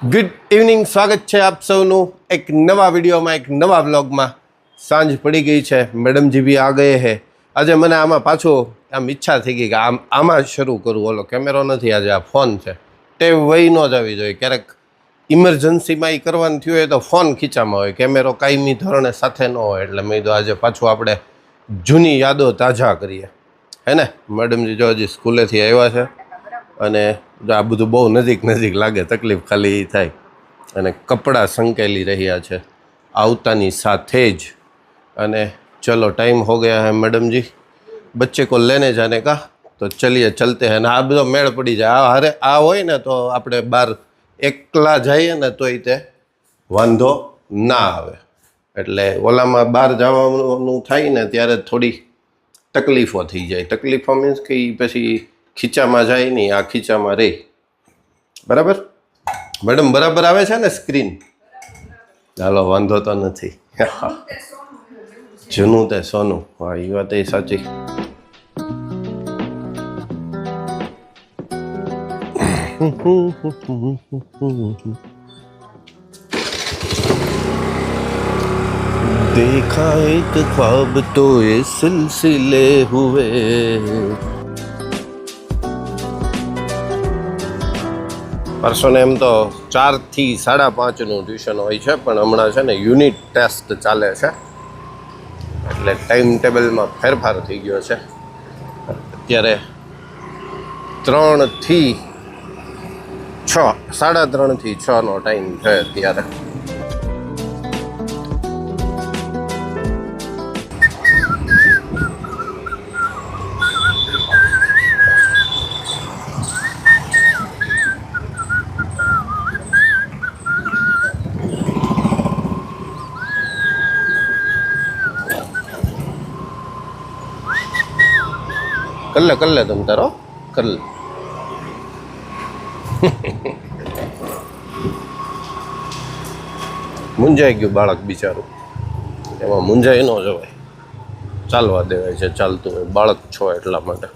Good evening, સ્વાગત છે આપ સૌનું એક નવા વિડીયોમાં, એક નવા વ્લોગમાં. સાંજ પડી ગઈ છે, મેડમજી બી આ ગયે છે. આજે મને આમાં પાછું આમ ઈચ્છા થઈ ગઈ કે આમાં શરૂ કરું. ઓલો કેમેરો નથી, આજે આ ફોન છે. ટેવ વહી ન જ આવી જોઈએ. ક્યારેક ઇમરજન્સીમાં એ કરવાનું થયું હોય તો ફોન ખીચામાં હોય, કેમેરો કાયમી ધોરણે સાથે ન હોય. એટલે મેં કીધું આજે પાછું આપણે જૂની યાદો તાજા કરીએ, હે ને. મેડમજી જો હજી સ્કૂલેથી આવ્યા છે અને આ બધું બહુ નજીક લાગે, તકલીફ ખાલી એ થાય. અને કપડાં સંકેલી રહ્યા છે આવતાની સાથે જ. અને ચલો ટાઈમ હો ગયા હે મેડમજી, બચ્ચે કો લેને જાને કા, તો ચલીએ ચલતે હે. ને આ બધો મેળ પડી જાય. આ હોય ને તો આપણે બહાર એકલા જઈએ ને તોય તે વાંધો ના આવે. એટલે ઓલામાં બહાર જવાનું થાય ને ત્યારે થોડી તકલીફો થઈ જાય. તકલીફો મીન્સ કે પછી ખીચામાં જાય નહીં, આ ખીચામાં રહે. બરાબર મેડમ? બરાબર આવે છે ને સ્ક્રીન? ચાલો વાંધો તો નથી. જૂનું તે સોનું. હા, એ વાત એ સાચી. देखा एक ख्वाब तो ये सिलसिले हुए. પરસોને એમ તો 4 થી 5:30નું ટ્યુશન હોય છે, પણ હમણાં છે ને યુનિટ ટેસ્ટ ચાલે છે, એટલે ટાઈમ ટેબલમાં ફેરફાર થઈ ગયો છે. અત્યારે 3 થી 6, 3:30 થી 6નો ટાઈમ છે અત્યારે. कर ले तुम तारो कर ले. મૂંઝાઈ ગયું બાળક બિચારું. એમાં મૂંઝાઈ ન જવાય, ચાલવા દેવાય છે, ચાલતું હોય. બાળક છો એટલા માટે.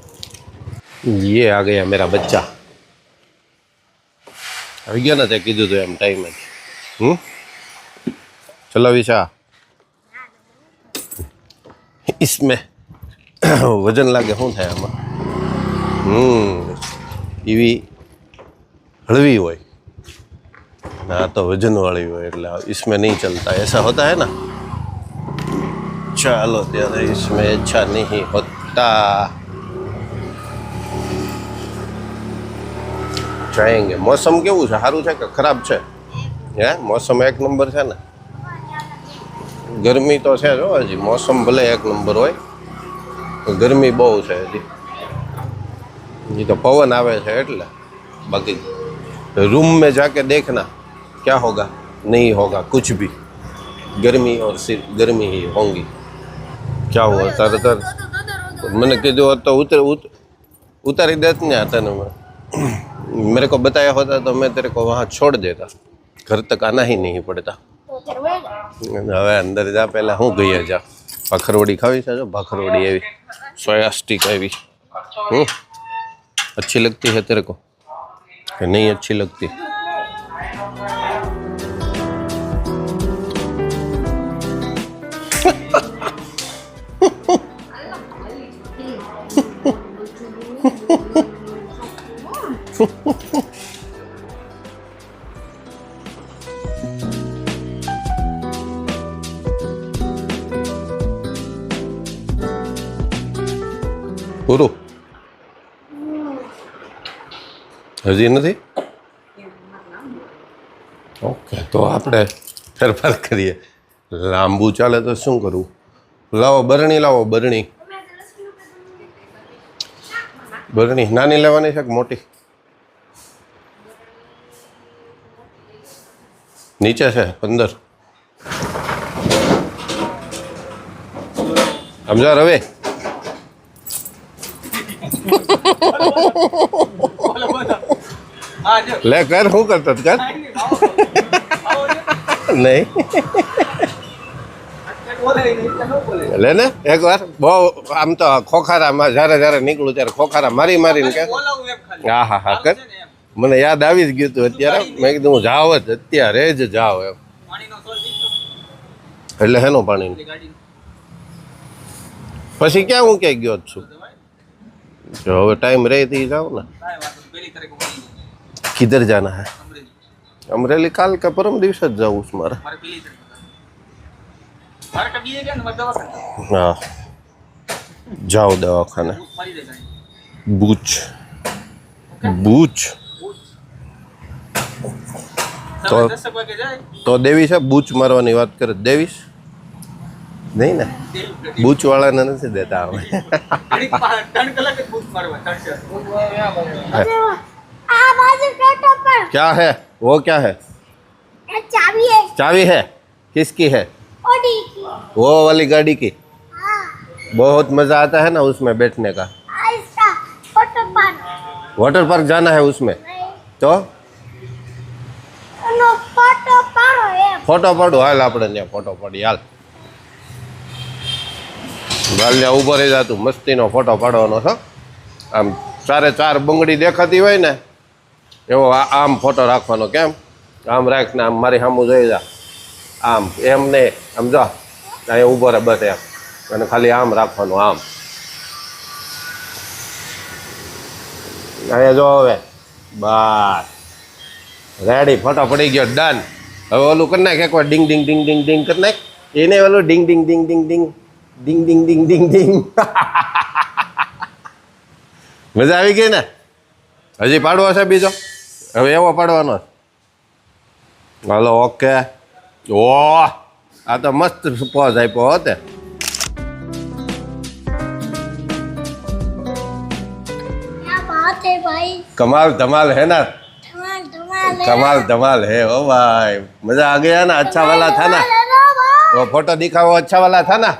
ये आ गया मेरा बच्चा. આવી ગયા ને તે કીધું તો એમ ટાઈમ જ. ચલો વિશા, इसमें વજન લાગે શું થાય આમાં? એવી હળવી હોય ના, તો વજન વાળી હોય, એટલે इसमें नहीं चलता. ऐसा होता है ना. चलो ત્યારે इसमें अच्छा नहीं होता. जाएंगे. मौसम કેવું છે? સારું છે કે ખરાબ છે? હે, મોસમ એક નંબર છે ને. ગરમી તો છે જો હજી. મોસમ ભલે એક નંબર હોય, ગરમી બહુ છે હજી. ये तो पवन आवे है એટલે. बाकी रूम में जाके देखना क्या होगा, नहीं होगा कुछ भी. गर्मी और सिर्फ गर्मी ही होंगी. क्या हुआ? तर मैंने कीधु तो उतारी देत ने आता ने. मेरे को बताया होता तो मैं तेरे को वहाँ छोड़ देता. घर तक आना ही नहीं पड़ता. હવે અંદર જા, પહેલા હું ગઈ જા. ભાખરવડી ખાવી છે? જો ભાખરવડી આવી, સોયા સ્ટીક આવી. अच्छी लगती है तेरे को कि नहीं अच्छी लगती? પૂરું હજી નથી? ઓકે, તો આપણે ફેરફાર કરીએ. લાંબુ ચાલે તો શું કરવું? લાવો બરણી, લાવો બરણી. બરણી નાની લેવાની છે કે મોટી? નીચે છે 15. સમજા રવે? લે કર, શું કરતો કર. નહીં લે ને એક વાર. બહુ આમ તો ખોખારામાં જ્યારે નીકળું ત્યારે ખોખારા મારીને કે હા કર. મને યાદ આવી જ ગયું હતું અત્યારે. મેં કીધું હું જાવ જ અત્યારે જ જાવ એમ. એટલે હેનો પાણી પછી ક્યાં હું ક્યાંય ગયો જ છું. જો હવે ટાઈમ રહે તો જાઓ ને. किधर जाना है? अमरेली काल का परम दिवस જ જવું છે મારે. હા જાઓ દવાખાને. બૂચ બૂચ તો દેવી છે બૂચ મારવાની વાત કરે દેવીશ નહીં ને. બૂચ વાળાને નથી દેતા હવે. क्या है वो? क्या है? चाबी है। चाबी है? किसकी है? ऑडी की। वो वाली गाड़ी की? हाँ। बहुत मजा आता है ना उसमें बैठने का. इसका फोटो पार। वाटर पार्क जाना है उसमें तो फोटो पारो है। फोटो पाडो हाल આપણે ત્યાં ફોટો પાડી હાલ. હાલ ત્યાં ઊભો રહી જા તું. મસ્તીનો ફોટો પાડવાનો છો. આમ ચારે ચાર બંગડી દેખાતી હોય ને એવો આમ ફોટો રાખવાનો. કેમ આમ રાખને આમ મારી સામું જોઈ જા. આમ એમ નહીં આમ જો અહીંયા ઊભો રહે બસ એમ. અને ખાલી આમ રાખવાનું આમ. અહીંયા જો હવે બસ રેડી ફોટો પડી ગયો ડન. હવે ઓલું કરી નાખ એકવાર ડિંગ ડિંગ ડિંગ ડિંગ ડિંગ કરી નાખ. એને ઓલું ડિંગ ડિંગ ડિંગ ડિંગ ડિંગ ડિંગ ડિંગ ડિંગ ડિંગ ડિંગ. મજા આવી ગઈ ને? હજી પાડવો છે બીજો? હવે એવો પાડવાનો. Hello okay. ઓ આ તો મસ્ત પોઝ આપ્યો હોતે. क्या बात है भाई। कमाल धमाल है ना? धमाल धमाल है। कमाल धमाल है ओ भाई. मजा आ गया ना? अच्छा वाला था ना? वो फोटो दिखाओ अच्छा वाला था ना?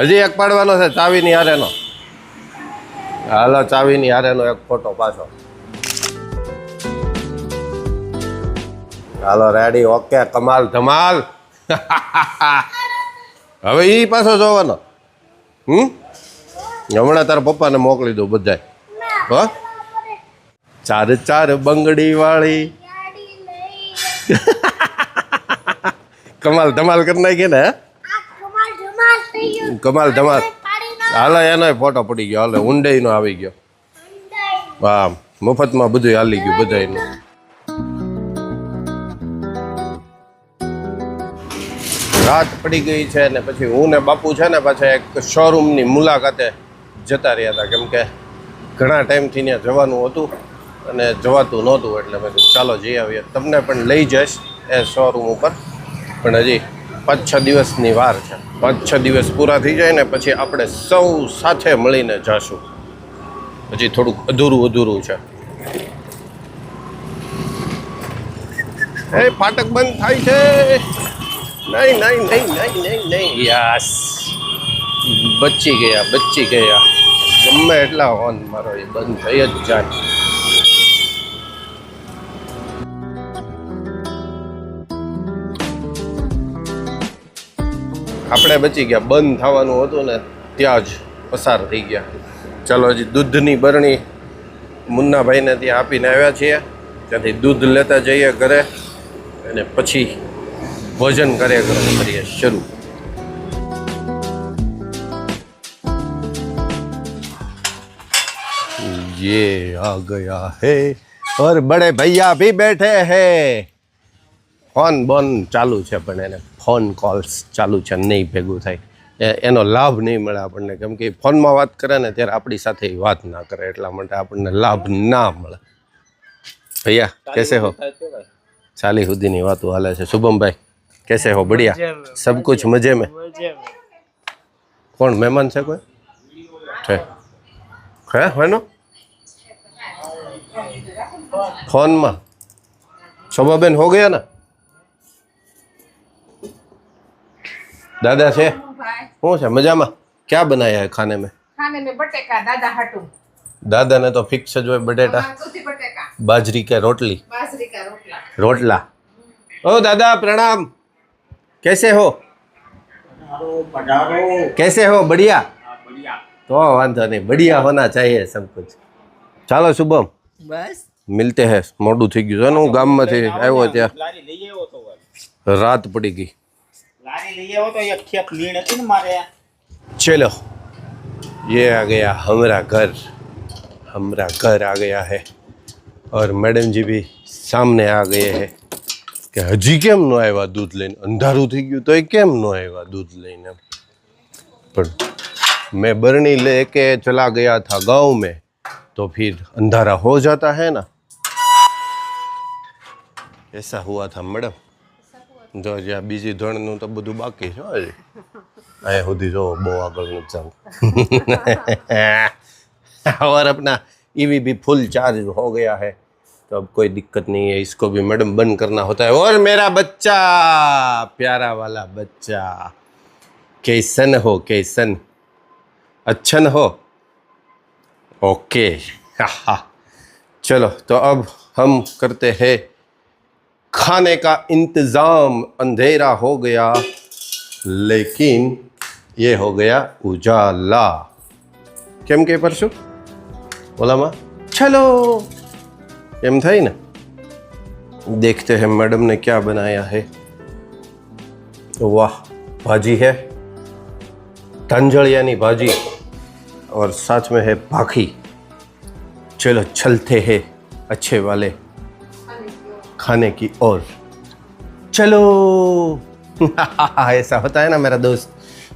હજી એક પાડવાનો છે ચાવીની હારેનો. હાલો ચાવીની હારેનો એક ફોટો પાછો. હાલો રેડી ઓકે કમાલ ધમાલ. હવે ઈ પાછો જોવાનો. હમણાં તારા પપ્પાને મોકલી દઉં બધાય. હો ચાર ચાર બંગડી વાળી કમાલ ધમાલ કરી નાખી ને. कमाल धमाल થઈ ગયો। કમાલ ધમાલ. હાલો એનો ફોટો પડી ગયો. હાલો ઊંડાઈનો આવી ગયો. હા મફતમાં બધું હાલી ગયું બધાયનું. રાત પડી ગઈ છે ને પછી હું ને બાપુ છે ને પાછા એક શોરૂમની મુલાકાતે જતા રહ્યા હતા. કેમ કે ઘણા ટાઈમથી ત્યાં જવાનું હતું અને જવાતું નહોતું એટલે મેં કીધું ચાલો જઈ આવીએ. તમને પણ લઈ જઈશ એ શોરૂમ ઉપર. પણ હજી 5-6 દિવસની વાર છે. 5-6 દિવસ પૂરા થઈ જાય ને પછી આપણે સૌ સાથે મળીને જાશું. હજી થોડુંક અધૂરું છે. એ ફાટક બંધ થાય છે. નહીં નહીં નહીં નહીં નહીં નહીં યસ બચી ગયા. ગમે એટલા હોન મારો એ બંધ થઈ જ જાય. આપણે બચી ગયા. બંધ થવાનું હતું ને ત્યાં જ પસાર થઈ ગયા. ચાલો હજી દૂધની બરણી મુન્નાભાઈને ત્યાં આપીને આવ્યા છીએ. ત્યાંથી દૂધ લેતા જઈએ ઘરે અને પછી ભોજન કાર્યક્રમ કરીએ શરૂ. ये आ गया है और बड़े भैया भी बैठे हैं. ફોન બોન ચાલુ છે પણ એને ફોન કોલ્સ ચાલુ છે નહીં ભેગું થાય. એનો લાભ નહીં મળે આપણને. કેમ કે ફોનમાં વાત કરે ને ત્યારે આપણી સાથે વાત ના કરે એટલા માટે આપણને લાભ ના મળે. ભૈયા कैसे हो? चाली સુધીની વાતો હાલે છે. શુભમભાઈ कैसे हो? बढ़िया सब कुछ मजे में? कौन मेहमान છે કોઈ છે હેનો ફોનમાં? શોભાબેન હો ગયા ना? दादा છે શું છે મજામાં? क्या बनाया है खाने में? खाने में बटेका दादा हटू। दादा ने तो फिक्स જ હોય બટેટા बटेका बाजरी के रोटली बाजरी का रोटला। रोटला. ओ दादा प्रणाम. कैसे हो? कैसे हो? बढ़िया. तो वांधो नहीं बढ़िया होना चाहिए सब कुछ. ચાલો શુભમ બસ મિલતે હે મોડું થઈ ગયું છે ને હું ગામમાંથી આવ્યો ત્યાં લારી લઈ આવ્યો તો વાલ. રાત પડી ગઈ લારી લઈ આવ્યો તો એક ખેપ મીણ હતી ને મારે. चलो ये आ गया हमारा घर आ गया है और मैडम जी भी सामने आ गए हैं कि हजी केम नो આવ્યા दूध લઈને અંધારું થઈ ગયું તો એ કેમ નો આવ્યા दूध લઈને पर मैं बरनी लेके चला गया था गांव में तो फिर अंधारा हो जाता है ना ऐसा हुआ था मैडम જો જ્યાં બીજી ધણનું તો બધું બાકી છે હજી आए खुदी जो बो आगल न जाऊं और अपना ईवी भी फुल चार्ज हो गया है तो अब कोई दिक्कत नहीं है इसको भी मैडम बंद करना होता है और मेरा बच्चा प्यारा वाला बच्चा कैसन हो कैसन अच्छन हो ओके हाँ चलो तो अब हम करते हैं खाने का इंतज़ाम अंधेरा हो गया लेकिन ये हो गया उजाला કેમ કે પરશું ઓલામાં ચલો એમ થાય ને देखते हैं मैडम ने क्या बनाया है वाह भाजी है तांजलियानी भाजी और साथ में है भाखी चलो चलते हैं अच्छे वाले खाने की ओर चलो ऐसा होता है ना मेरा दोस्त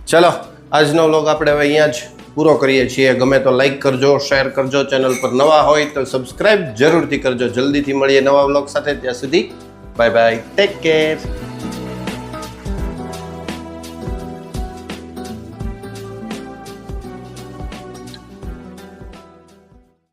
चलो આજનો વ્લોગ આપણે હવે અહીંયા જ પૂરો કરીએ છીએ ગમે તો લાઈક કરજો શેર કરજો ચેનલ પર નવા હોય તો સબસ્ક્રાઇબ જરૂરથી કરજો જલ્દીથી મળીએ નવા વ્લોગ સાથે ત્યાં સુધી બાય બાય ટેક કેર